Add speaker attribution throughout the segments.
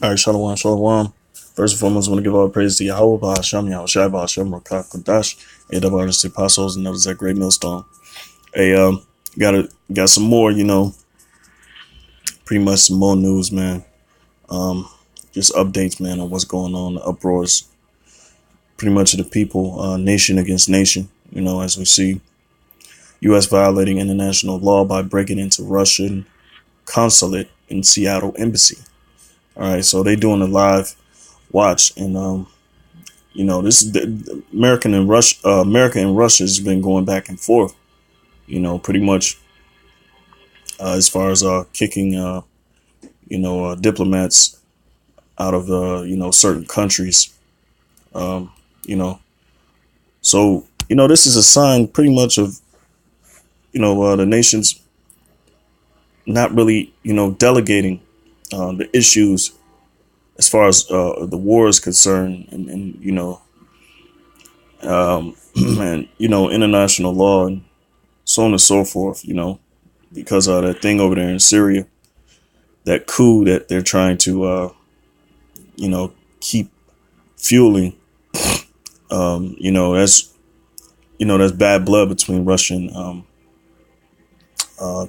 Speaker 1: All right, Shalom, Shalom. First and foremost, I want to give all praise to Yahweh, Bahasham, Yahweh Shai, Bahasham, Rakak, Kodash, A.W. Artists, Apostles, and others that great millstone. Hey, got some more, pretty much some more news, man. Um, just updates, man, on what's going on, the uproars, pretty much of the people, nation against nation, as we see U.S. violating international law by breaking into Russian consulate in Seattle embassy. All right, so they doing a live watch, and this is America and Russia has been going back and forth. Pretty much as far as kicking, diplomats out of certain countries. Um, you know, so this is a sign, pretty much of the nations not really delegating the issues as far as the war is concerned, and and international law and so on and so forth. Because of that thing over there in Syria, that coup that they're trying to, keep fueling. That's bad blood between Russia and uh,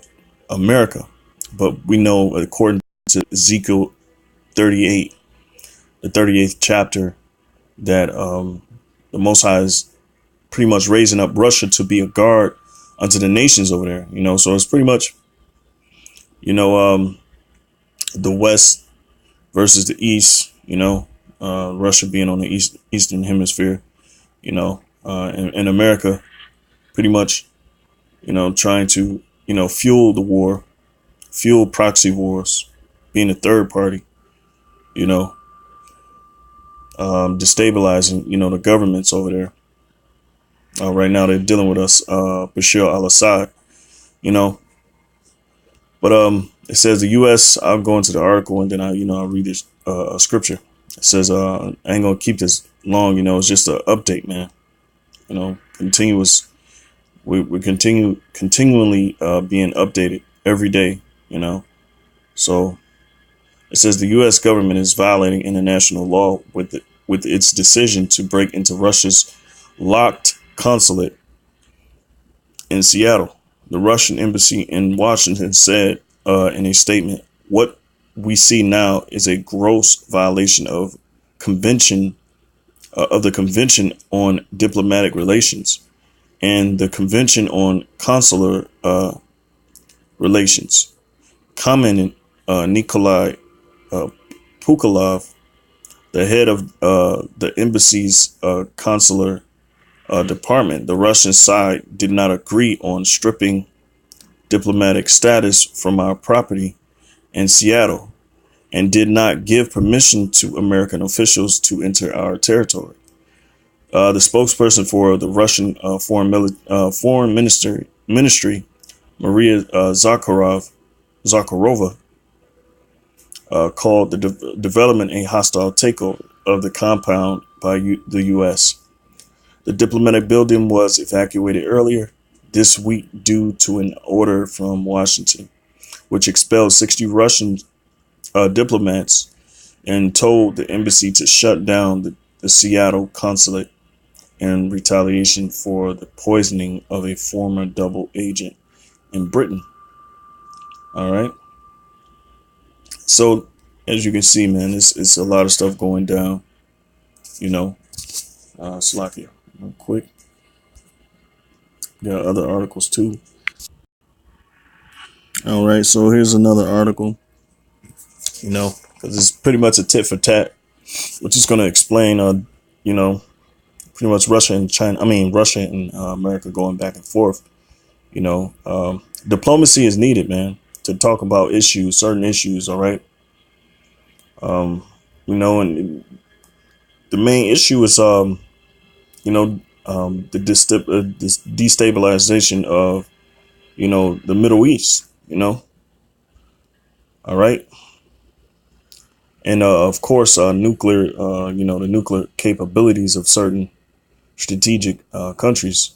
Speaker 1: America. But we know, according to Ezekiel 38, the 38th chapter, that the Most High is pretty much raising up Russia to be a guard unto the nations over there. So it's pretty much, the West versus the East. Russia being on the eastern hemisphere. And America pretty much, trying to, fuel the war, fuel proxy wars, being a third party, you know, destabilizing, the governments over there. Right now they're dealing with us, Bashir al-Assad, you know, but it says the U.S. I'll go into the article and then I'll read this scripture. It says I ain't gonna keep this long, it's just an update, man. Continuous. We continually being updated every day. So it says the U.S. government is violating international law with its decision to break into Russia's locked consulate in Seattle. The Russian embassy in Washington said in a statement, "What we see now is a gross violation of the Convention on Diplomatic Relations and the Convention on Consular Relations," commented Nikolai Pukalov, the head of the embassy's consular department. The Russian side did not agree on stripping diplomatic status from our property in Seattle and did not give permission to American officials to enter our territory. The spokesperson for the Russian foreign ministry, Maria Zakharova, called the development a hostile takeover of the compound by the U.S. The diplomatic building was evacuated earlier this week due to an order from Washington, which expelled 60 Russian diplomats and told the embassy to shut down the Seattle consulate in retaliation for the poisoning of a former double agent in Britain. All right. So, as you can see, man, it's a lot of stuff going down. Slovakia, real quick. There are other articles too. All right, so here's another article. Because it's pretty much a tit for tat, which is going to explain, pretty much Russia and China. I mean, Russia and America going back and forth. Diplomacy is needed, man, to talk about certain issues. All right. And the main issue is, the destabilization of, the Middle East, all right. And of course, nuclear, the nuclear capabilities of certain strategic countries,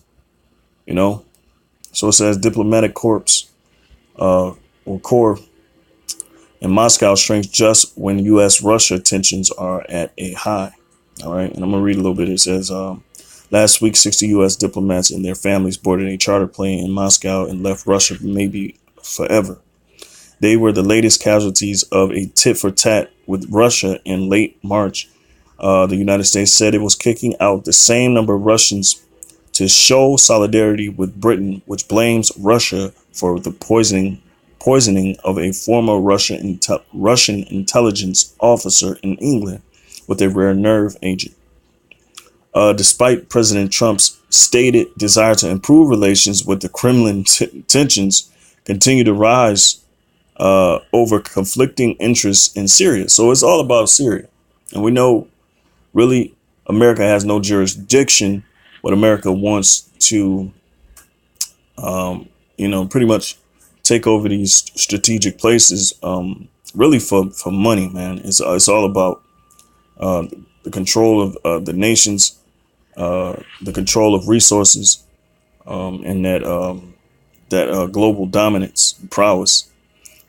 Speaker 1: you know. So it says diplomatic corps or corps and Moscow shrinks just when U.S.-Russia tensions are at a high. All right, and I'm gonna read a little bit. It says, last week, 60 U.S. diplomats and their families boarded a charter plane in Moscow and left Russia maybe forever. They were the latest casualties of a tit-for-tat with Russia in late March. The United States said it was kicking out the same number of Russians to show solidarity with Britain, which blames Russia for the poisoning of a former Russian intelligence officer in England with a rare nerve agent. Despite President Trump's stated desire to improve relations with the Kremlin, tensions continue to rise over conflicting interests in Syria. So it's all about Syria. And we know really America has no jurisdiction, but America wants to, pretty much take over these strategic places, really for money, man. It's all about the control of the nations, the control of resources, and that global dominance, prowess.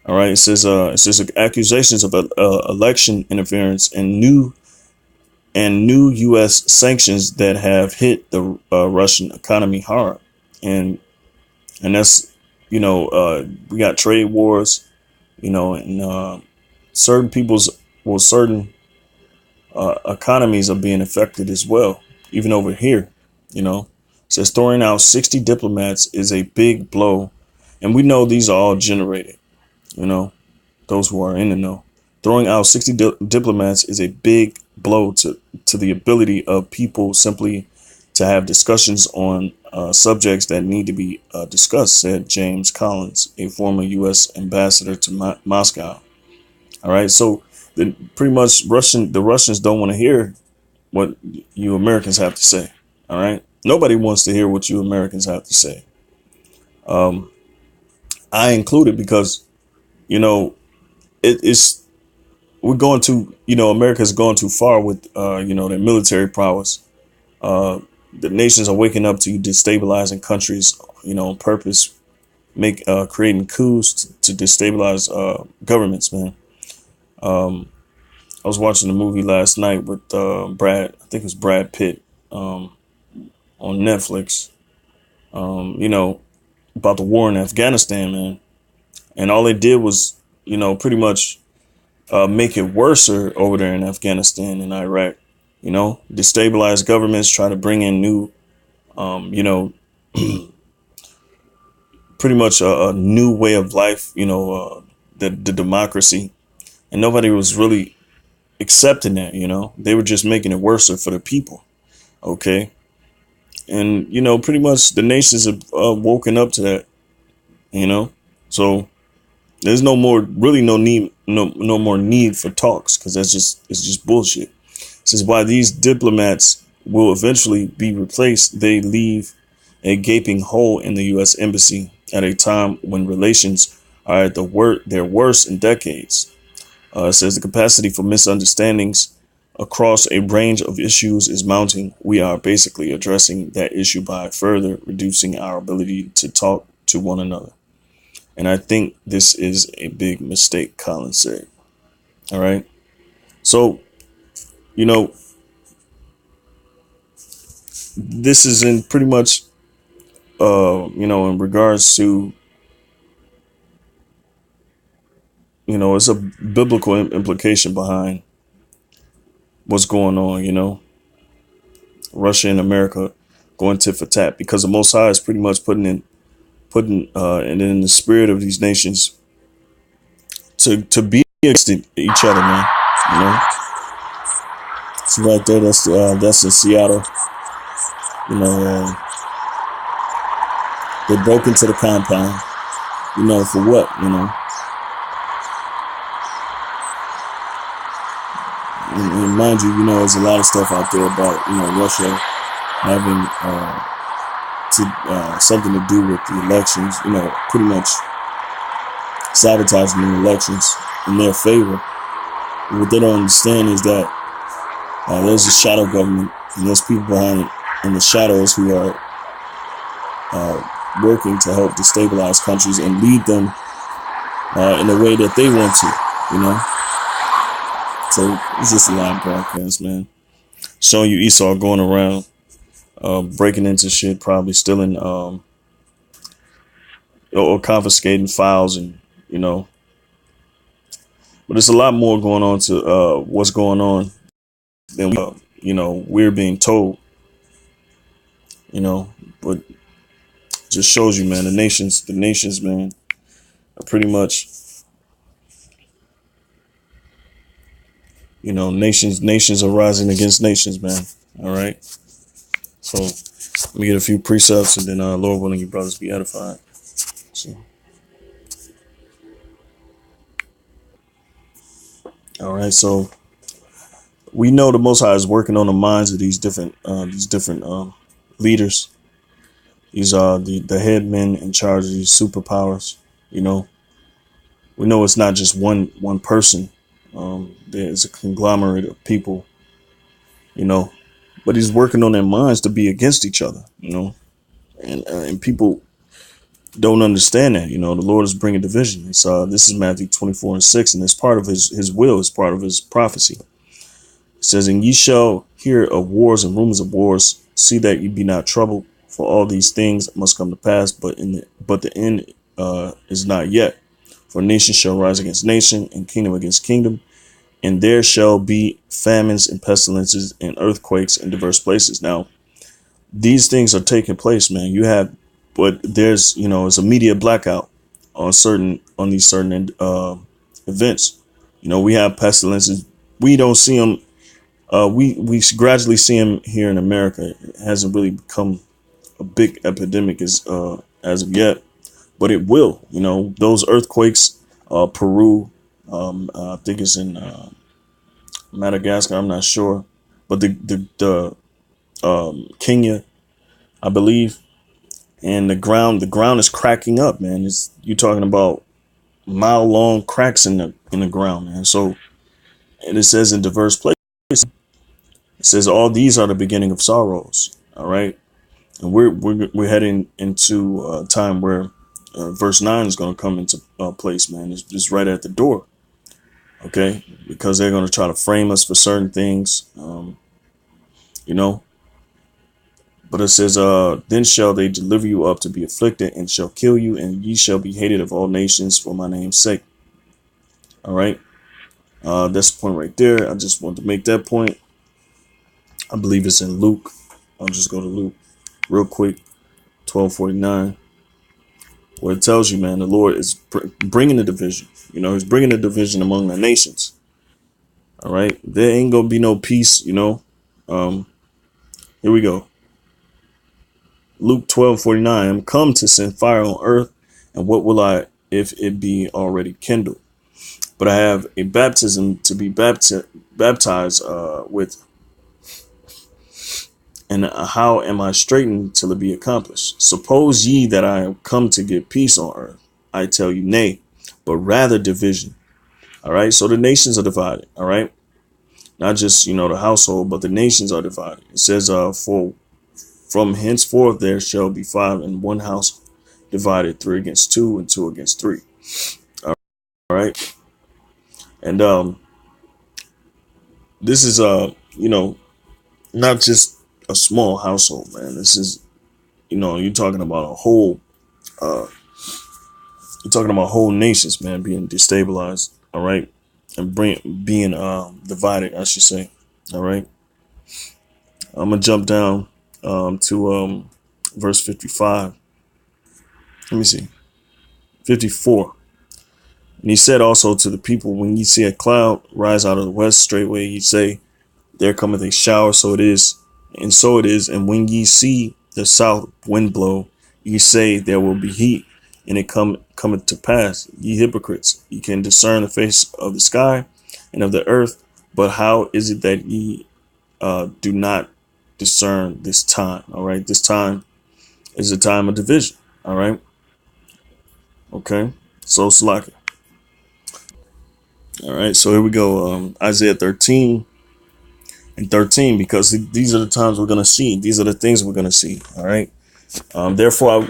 Speaker 1: All right. It says accusations of election interference and new U.S. sanctions that have hit the Russian economy hard, and that's we got trade wars, and certain economies are being affected as well, even over here. It says throwing out 60 diplomats is a big blow, and we know these are all generated. Those who are in the know. Throwing out 60 diplomats is a big blow to the ability of people simply to have discussions on subjects that need to be discussed, said James Collins, a former U.S. ambassador to Moscow. All right, so pretty much the Russians don't want to hear what you Americans have to say. All right, nobody wants to hear what you Americans have to say. I included because it's we're going to America's gone too far with their military prowess. The nations are waking up to destabilizing countries, on purpose, creating coups to destabilize governments, man. I was watching a movie last night with I think it was Brad Pitt, on Netflix, about the war in Afghanistan, man. And all they did was, pretty much make it worse over there in Afghanistan and Iraq. Destabilize governments, try to bring in new, pretty much a new way of life, the democracy. And nobody was really accepting that, They were just making it worse for the people. Okay. And, pretty much the nations have woken up to that, So there's no more need for talks, because it's just bullshit. This is why these diplomats will eventually be replaced. They leave a gaping hole in the U.S. embassy at a time when relations are at their worst in decades. It says the capacity for misunderstandings across a range of issues is mounting. We are basically addressing that issue by further reducing our ability to talk to one another. And I think this is a big mistake, Collins said. All right. So, this is in pretty much, in regards to, it's a biblical implication behind what's going on, Russia and America going tit for tat, because the Most High is pretty much putting in the spirit of these nations to be against each other, man. So right there, that's in Seattle. They broke into the compound. For what? And mind you, there's a lot of stuff out there about Russia having something to do with the elections. Pretty much sabotaging the elections in their favor. What they don't understand is that there's a shadow government, and there's people behind it in the shadows who are working to help destabilize countries and lead them in the way that they want to. You know, so it's just a live broadcast, man. Showing you Esau going around, breaking into shit, probably stealing, or confiscating files, and you know. But there's a lot more going on to what's going on than we're being told. You know, but just shows you, man. The nations, man, are pretty much, nations are rising against nations, man. All right. So let me get a few precepts, and then Lord willing, you brothers be edified. So, all right. So we know the Most High is working on the minds of these different leaders. These are the head men in charge of these superpowers. You know, we know it's not just one person. There's a conglomerate of people. You know, but he's working on their minds to be against each other. You know, and people don't understand that. You know, the Lord is bringing division. It's this is Matthew 24:6, and it's part of his will. It's part of his prophecy. It says, "And ye shall hear of wars and rumors of wars. See that ye be not troubled, for all these things must come to pass, but the end is not yet. For nation shall rise against nation, and kingdom against kingdom, and there shall be famines and pestilences and earthquakes in diverse places." Now, these things are taking place, man. But there's, it's a media blackout on these certain events. You know, we have pestilences. We don't see them. We gradually see them here in America. It hasn't really become a big epidemic as of yet, but it will. You know, those earthquakes, Peru, I think it's in Madagascar. I'm not sure, but the Kenya, I believe, and the ground is cracking up, man. It's you're talking about mile long cracks in the ground, man. So, and it says in diverse places, it says all these are the beginning of sorrows. All right, and we're heading into a time where verse 9 is going to come into place, man. It's just right at the door. Okay, because they're going to try to frame us for certain things, you know. But it says, then shall they deliver you up to be afflicted, and shall kill you, and ye shall be hated of all nations for my name's sake. All right. That's the point right there. I just want to make that point. I believe it's in Luke. I'll just go to Luke real quick, 12:49, where it tells you, man, the Lord is bringing the division. You know, he's bringing the division among the nations. All right. There ain't going to be no peace, you know. Here we go. Luke 12:49. I'm come to send fire on earth, and what will I if it be already kindled? But I have a baptism to be baptized with, and how am I straitened till it be accomplished? Suppose ye that I am come to give peace on earth? I tell you, nay, but rather division. All right. So the nations are divided. All right. Not just, the household, but the nations are divided. It says, for from henceforth there shall be five in one house, divided, three against two, and two against three. All right. And this is not just a small household, man. This is, you're talking about a whole you're talking about whole nations, man, being destabilized. All right. And being divided, I should say. All right. I'm gonna jump down to verse 55. Let me see. 54. And he said also to the people, when ye see a cloud rise out of the west, straightway ye say, there cometh a shower, so it is, and so it is. And when ye see the south wind blow, ye say, there will be heat, and it cometh to pass. Ye hypocrites, ye can discern the face of the sky and of the earth, but how is it that ye do not discern this time? All right, this time is a time of division. All right, okay. So Salaki. All right, so here we go. Isaiah 13:13, because these are the times we're going to see. These are the things we're going to see. All right. Therefore,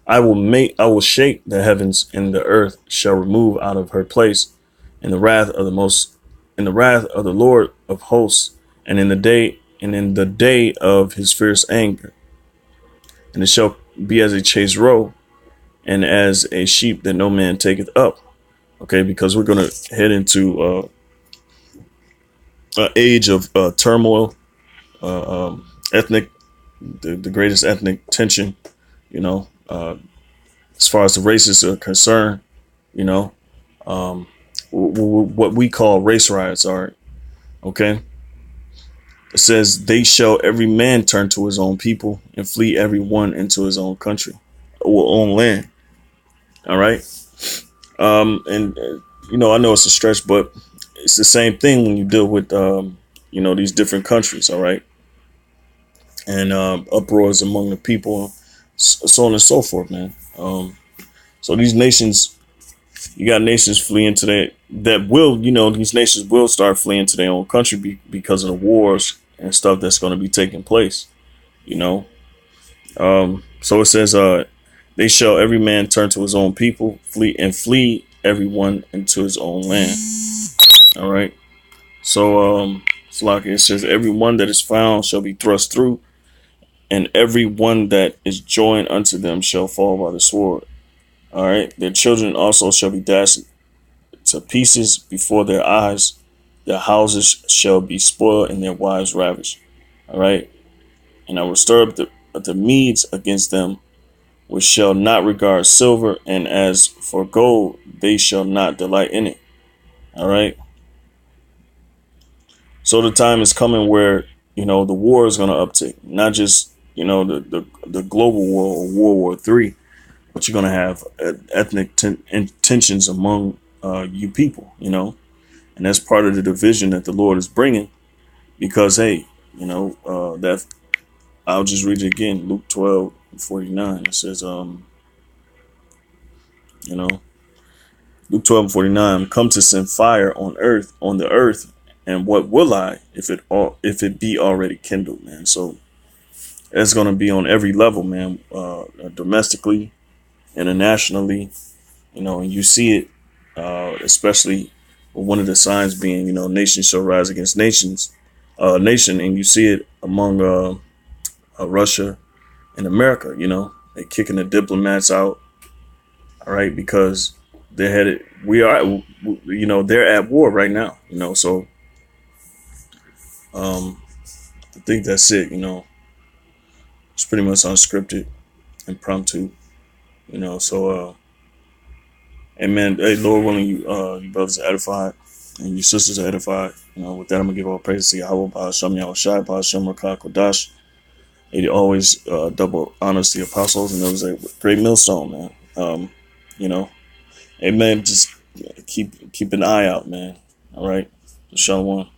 Speaker 1: I will shake the heavens, and the earth shall remove out of her place, in the wrath of the most, in the wrath of the Lord of hosts, and in the day of his fierce anger. And it shall be as a chased roe, and as a sheep that no man taketh up. Okay, because we're gonna head into an age of turmoil, ethnic, the greatest ethnic tension. You know, as far as the races are concerned, you know, what we call race riots are. Okay, it says they shall every man turn to his own people and flee every one into his own country or own land. All right. And you know, I know it's a stretch, but it's the same thing when you deal with you know, these different countries. All right. And uproars among the people, so on and so forth, man. So these nations, you got nations fleeing to that will, you know, these nations will start fleeing to their own country because of the wars and stuff that's going to be taking place, you know. So it says, they shall every man turn to his own people, flee everyone into his own land. All right. So, it says, every one that is found shall be thrust through, and every one that is joined unto them shall fall by the sword. All right. Their children also shall be dashed to pieces before their eyes. Their houses shall be spoiled and their wives ravished. All right. And I will stir up the Medes against them, which shall not regard silver, and as for gold, they shall not delight in it. All right. So the time is coming where, you know, the war is going to uptick, not just, you know, the global war or World War III, but you're going to have ethnic tensions among you people, you know, and that's part of the division that the Lord is bringing, because, hey, you know, that I'll just read it again. Luke 12:49. It says, you know, Luke 12:49, come to send fire on the earth, and what will I if it be already kindled, man? So it's gonna be on every level, man, domestically, internationally, you know, and you see it, especially with one of the signs being, you know, nations shall rise against nation, and you see it among Russia and America. You know, they kicking the diplomats out, all right, because they're headed. You know, they're at war right now. You know, so I think that's it. You know, it's pretty much unscripted, impromptu. You know, so and man, hey, Lord willing, you brothers are edified and you sisters are edified. You know, with that, I'm gonna give all praise to Yahweh, Ba'ashem Yahushai, Ba'ashem Rakah Kodash. It always double honors the apostles, and it was a great millstone, man. You know, amen. Just keep an eye out, man. All right, Shalom.